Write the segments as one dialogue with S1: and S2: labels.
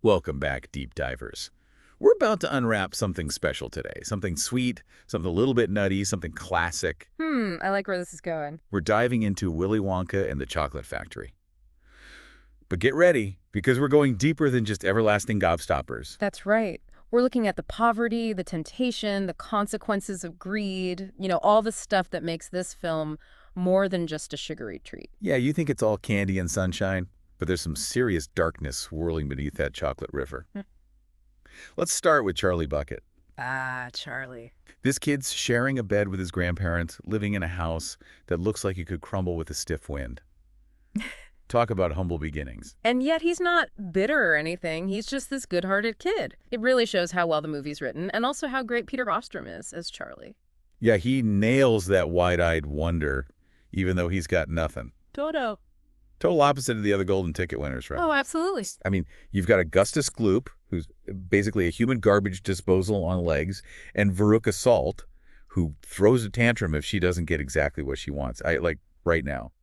S1: Welcome back, deep divers. We're about to unwrap something special today. Something sweet, something a little bit nutty, something classic.
S2: I like where this is going.
S1: We're diving into Willy Wonka and the Chocolate Factory. But get ready, because we're going deeper than just everlasting gobstoppers.
S2: That's right. We're looking at the poverty, the temptation, the consequences of greed, all the stuff that makes this film more than just a sugary treat.
S1: Yeah, you think it's all candy and sunshine, but there's some serious darkness swirling beneath that chocolate river.
S2: Hmm.
S1: Let's start with Charlie Bucket.
S2: Ah, Charlie.
S1: This kid's sharing a bed with his grandparents, living in a house that looks like it could crumble with a stiff wind. Talk about humble beginnings.
S2: And yet he's not bitter or anything. He's just this good-hearted kid. It really shows how well the movie's written and also how great Peter Ostrom is as Charlie.
S1: Yeah, he nails that wide-eyed wonder, even though he's got nothing.
S2: Toto.
S1: Total opposite of the other golden ticket winners, right?
S2: Oh, absolutely.
S1: I mean, you've got Augustus Gloop, who's basically a human garbage disposal on legs, and Veruca Salt, who throws a tantrum if she doesn't get exactly what she wants. Right now.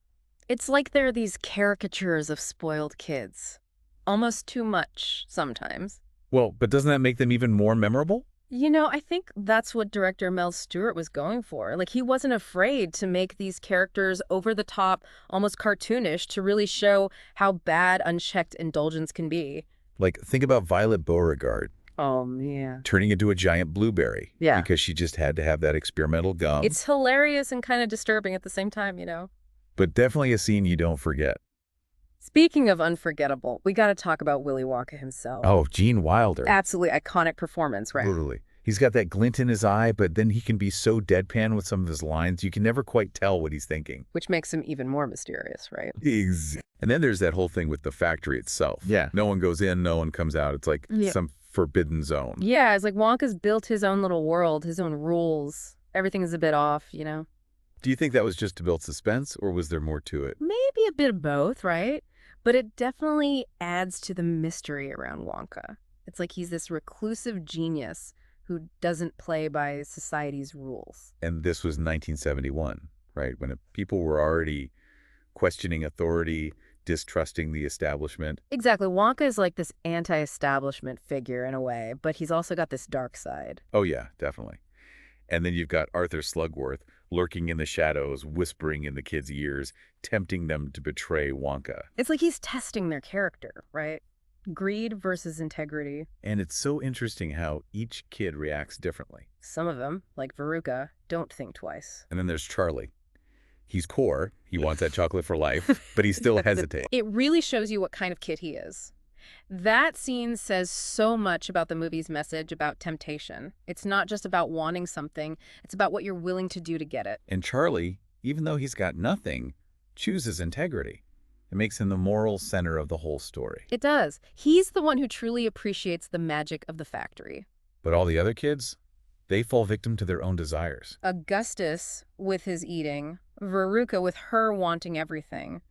S2: It's like they're these caricatures of spoiled kids. Almost too much sometimes.
S1: Well, but doesn't that make them even more memorable?
S2: I think that's what director Mel Stewart was going for. Like, he wasn't afraid to make these characters over the top, almost cartoonish, to really show how bad unchecked indulgence can be.
S1: Like, think about Violet Beauregard
S2: Oh, man.
S1: turning into a giant blueberry.
S2: Yeah.
S1: Because she just had to have that experimental gum.
S2: It's hilarious and kind of disturbing at the same time.
S1: But definitely a scene you don't forget.
S2: Speaking of unforgettable, we got to talk about Willy Wonka himself.
S1: Oh, Gene Wilder.
S2: Absolutely iconic performance, right?
S1: Totally. He's got that glint in his eye, but then he can be so deadpan with some of his lines, you can never quite tell what he's thinking.
S2: Which makes him even more mysterious, right?
S1: And then there's that whole thing with the factory itself.
S3: Yeah.
S1: No one goes in, no one comes out. It's like some forbidden zone.
S2: Yeah, it's like Wonka's built his own little world, his own rules. Everything is a bit off.
S1: Do you think that was just to build suspense, or was there more to it?
S2: Maybe a bit of both, right? But it definitely adds to the mystery around Wonka. It's like he's this reclusive genius who doesn't play by society's rules.
S1: And this was 1971, right? When people were already questioning authority, distrusting the establishment.
S2: Exactly. Wonka is like this anti-establishment figure in a way, but he's also got this dark side.
S1: Oh, yeah, definitely. And then you've got Arthur Slugworth lurking in the shadows, whispering in the kids' ears, tempting them to betray Wonka.
S2: It's like he's testing their character, right? Greed versus integrity.
S1: And it's so interesting how each kid reacts differently.
S2: Some of them, like Veruca, don't think twice.
S1: And then there's Charlie. He's core. He wants that chocolate for life, but he still hesitates.
S2: It really shows you what kind of kid he is. That scene says so much about the movie's message about temptation. It's not just about wanting something. It's about what you're willing to do to get it.
S1: And Charlie, even though he's got nothing, chooses integrity. It makes him the moral center of the whole story.
S2: It does. He's the one who truly appreciates the magic of the factory.
S1: But all the other kids, they fall victim to their own desires.
S2: Augustus with his eating, Veruca with her wanting everything,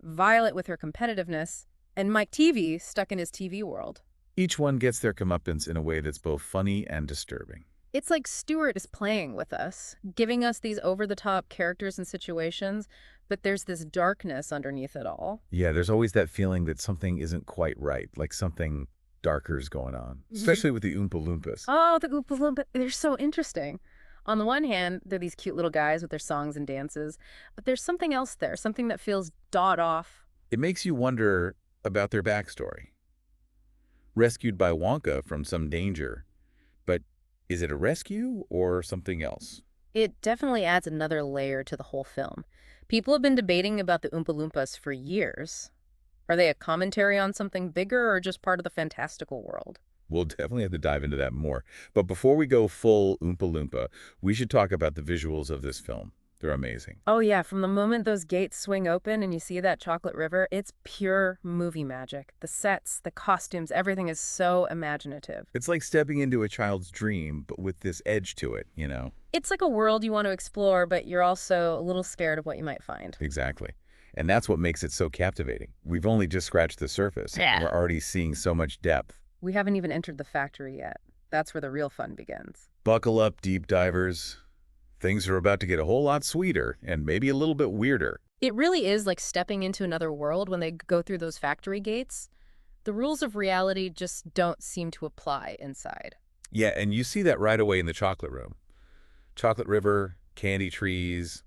S2: Violet with her competitiveness, and Mike TV stuck in his TV world.
S1: Each one gets their comeuppance in a way that's both funny and disturbing.
S2: It's like Stewart is playing with us, giving us these over-the-top characters and situations, but there's this darkness underneath it all.
S1: Yeah, there's always that feeling that something isn't quite right, like something darker's going on, especially with the Oompa Loompas.
S2: Oh, the Oompa Loompa, they're so interesting. On the one hand, they're these cute little guys with their songs and dances, but there's something else there, something that feels off.
S1: It makes you wonder about their backstory. Rescued by Wonka from some danger, but is it a rescue or something else?
S2: It definitely adds another layer to the whole film. People have been debating about the Oompa Loompas for years. Are they a commentary on something bigger or just part of the fantastical world?
S1: We'll definitely have to dive into that more. But before we go full Oompa Loompa, we should talk about the visuals of this film. They're amazing.
S2: Oh yeah, from the moment those gates swing open and you see that chocolate river, it's pure movie magic. The sets, the costumes, everything is so imaginative.
S1: It's like stepping into a child's dream, but with this edge to it,
S2: It's like a world you want to explore, but you're also a little scared of what you might find.
S1: Exactly. And that's what makes it so captivating. We've only just scratched the surface.
S2: Yeah.
S1: We're already seeing so much depth.
S2: We haven't even entered the factory yet. That's where the real fun begins.
S1: Buckle up, deep divers. Things are about to get a whole lot sweeter and maybe a little bit weirder.
S2: It really is like stepping into another world when they go through those factory gates. The rules of reality just don't seem to apply inside.
S1: Yeah, and you see that right away in the chocolate room. Chocolate river, candy trees,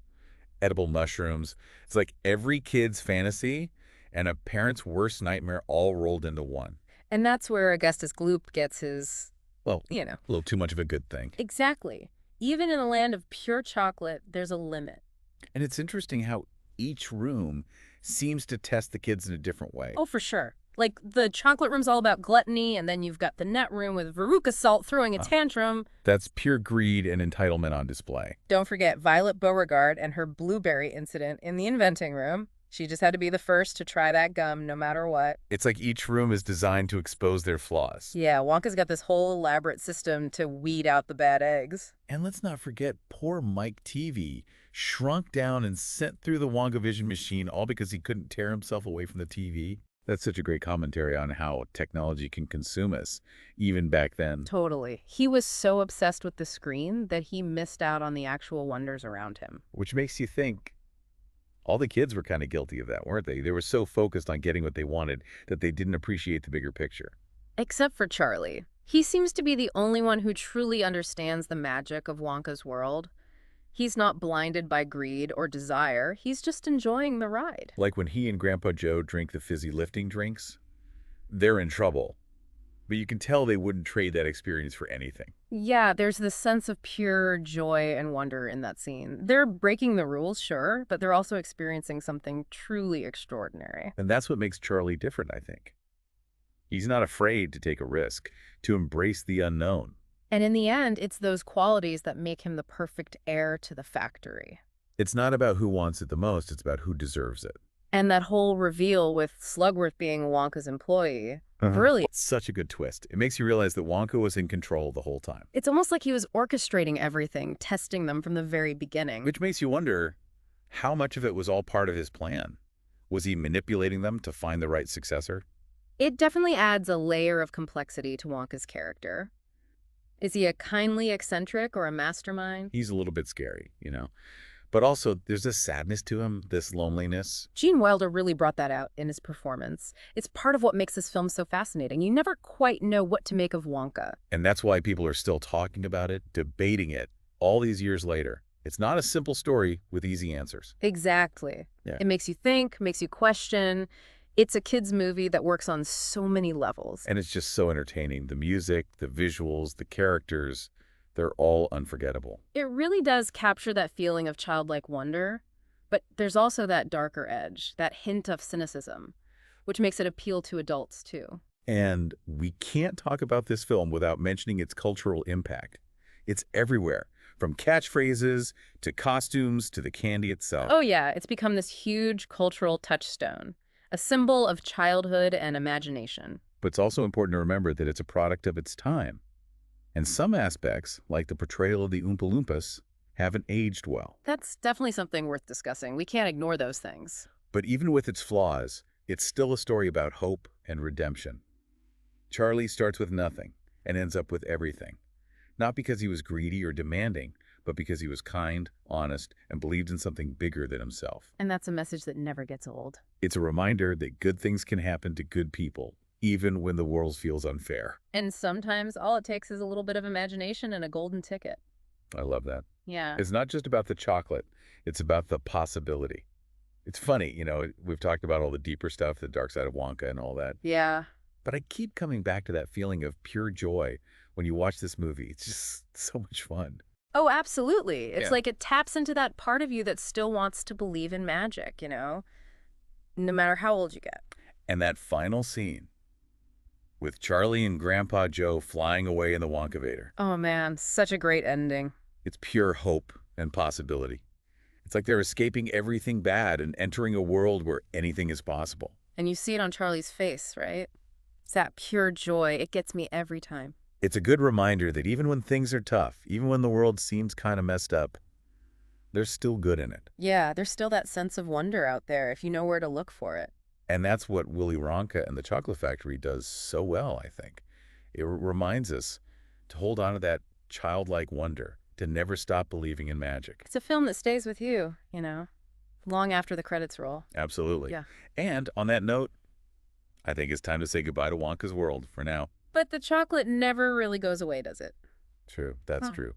S1: edible mushrooms. It's like every kid's fantasy and a parent's worst nightmare all rolled into one.
S2: And that's where Augustus Gloop gets his,
S1: Well,
S2: you know.
S1: a little too much of a good thing.
S2: Exactly. Even in a land of pure chocolate, there's a limit.
S1: And it's interesting how each room seems to test the kids in a different way.
S2: Oh, for sure. Like, the chocolate room's all about gluttony, and then you've got the net room with Veruca Salt throwing a tantrum.
S1: That's pure greed and entitlement on display.
S2: Don't forget Violet Beauregard and her blueberry incident in the inventing room. She just had to be the first to try that gum no matter what.
S1: It's like each room is designed to expose their flaws.
S2: Yeah, Wonka's got this whole elaborate system to weed out the bad eggs.
S1: And let's not forget poor Mike TV, shrunk down and sent through the WonkaVision machine all because he couldn't tear himself away from the TV. That's such a great commentary on how technology can consume us, even back then.
S2: Totally. He was so obsessed with the screen that he missed out on the actual wonders around him.
S1: Which makes you think all the kids were kind of guilty of that, weren't they? They were so focused on getting what they wanted that they didn't appreciate the bigger picture.
S2: Except for Charlie. He seems to be the only one who truly understands the magic of Wonka's world. He's not blinded by greed or desire. He's just enjoying the ride.
S1: Like when he and Grandpa Joe drink the fizzy lifting drinks, they're in trouble. But you can tell they wouldn't trade that experience for anything.
S2: Yeah, there's this sense of pure joy and wonder in that scene. They're breaking the rules, sure, but they're also experiencing something truly extraordinary.
S1: And that's what makes Charlie different, I think. He's not afraid to take a risk, to embrace the unknown.
S2: And in the end, it's those qualities that make him the perfect heir to the factory.
S1: It's not about who wants it the most, it's about who deserves it.
S2: And that whole reveal with Slugworth being Wonka's employee, brilliant.
S1: It's such a good twist. It makes you realize that Wonka was in control the whole time.
S2: It's almost like he was orchestrating everything, testing them from the very beginning.
S1: Which makes you wonder how much of it was all part of his plan. Was he manipulating them to find the right successor?
S2: It definitely adds a layer of complexity to Wonka's character. Is he a kindly eccentric or a mastermind?
S1: He's a little bit scary, you know. But also, there's this sadness to him, this loneliness.
S2: Gene Wilder really brought that out in his performance. It's part of what makes this film so fascinating. You never quite know what to make of Wonka.
S1: And that's why people are still talking about it, debating it, all these years later. It's not a simple story with easy answers.
S2: Exactly.
S1: Yeah.
S2: It makes you think, makes you question. It's a kid's movie that works on so many levels.
S1: And it's just so entertaining. The music, the visuals, the characters, they're all unforgettable.
S2: It really does capture that feeling of childlike wonder, but there's also that darker edge, that hint of cynicism, which makes it appeal to adults too.
S1: And we can't talk about this film without mentioning its cultural impact. It's everywhere, from catchphrases to costumes to the candy itself.
S2: Oh yeah, it's become this huge cultural touchstone, a symbol of childhood and imagination.
S1: But it's also important to remember that it's a product of its time. And some aspects, like the portrayal of the Oompa Loompas, haven't aged well.
S2: That's definitely something worth discussing. We can't ignore those things.
S1: But even with its flaws, it's still a story about hope and redemption. Charlie starts with nothing and ends up with everything. Not because he was greedy or demanding, but because he was kind, honest, and believed in something bigger than himself.
S2: And that's a message that never gets old.
S1: It's a reminder that good things can happen to good people, even when the world feels unfair.
S2: And sometimes all it takes is a little bit of imagination and a golden ticket.
S1: I love that.
S2: Yeah.
S1: It's not just about the chocolate, it's about the possibility. It's funny, you know, we've talked about all the deeper stuff, the dark side of Wonka and all that.
S2: Yeah.
S1: But I keep coming back to that feeling of pure joy when you watch this movie. It's just so much fun.
S2: Oh, absolutely. It's
S1: Yeah.
S2: like it taps into that part of you that still wants to believe in magic, no matter how old you get.
S1: And that final scene with Charlie and Grandpa Joe flying away in the Wonkavator.
S2: Oh man, such a great ending.
S1: It's pure hope and possibility. It's like they're escaping everything bad and entering a world where anything is possible.
S2: And you see it on Charlie's face, right? It's that pure joy. It gets me every time.
S1: It's a good reminder that even when things are tough, even when the world seems kind of messed up, there's still good in it.
S2: Yeah, there's still that sense of wonder out there if you know where to look for it.
S1: And that's what Willy Wonka and the Chocolate Factory does so well, I think. It reminds us to hold on to that childlike wonder, to never stop believing in magic.
S2: It's a film that stays with you, long after the credits roll.
S1: Absolutely.
S2: Yeah.
S1: And on that note, I think it's time to say goodbye to Wonka's world for now.
S2: But the chocolate never really goes away, does it?
S1: True, that's
S2: Huh.
S1: true.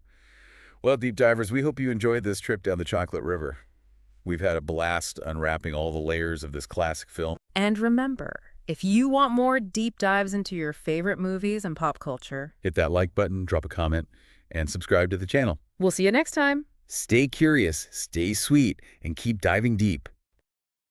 S1: Well, deep divers, we hope you enjoyed this trip down the chocolate river. We've had a blast unwrapping all the layers of this classic film.
S2: And remember, if you want more deep dives into your favorite movies and pop culture,
S1: Hit that like button, drop a comment, and subscribe to the channel.
S2: we'll see you next time.
S1: Stay curious, stay sweet, and keep diving deep.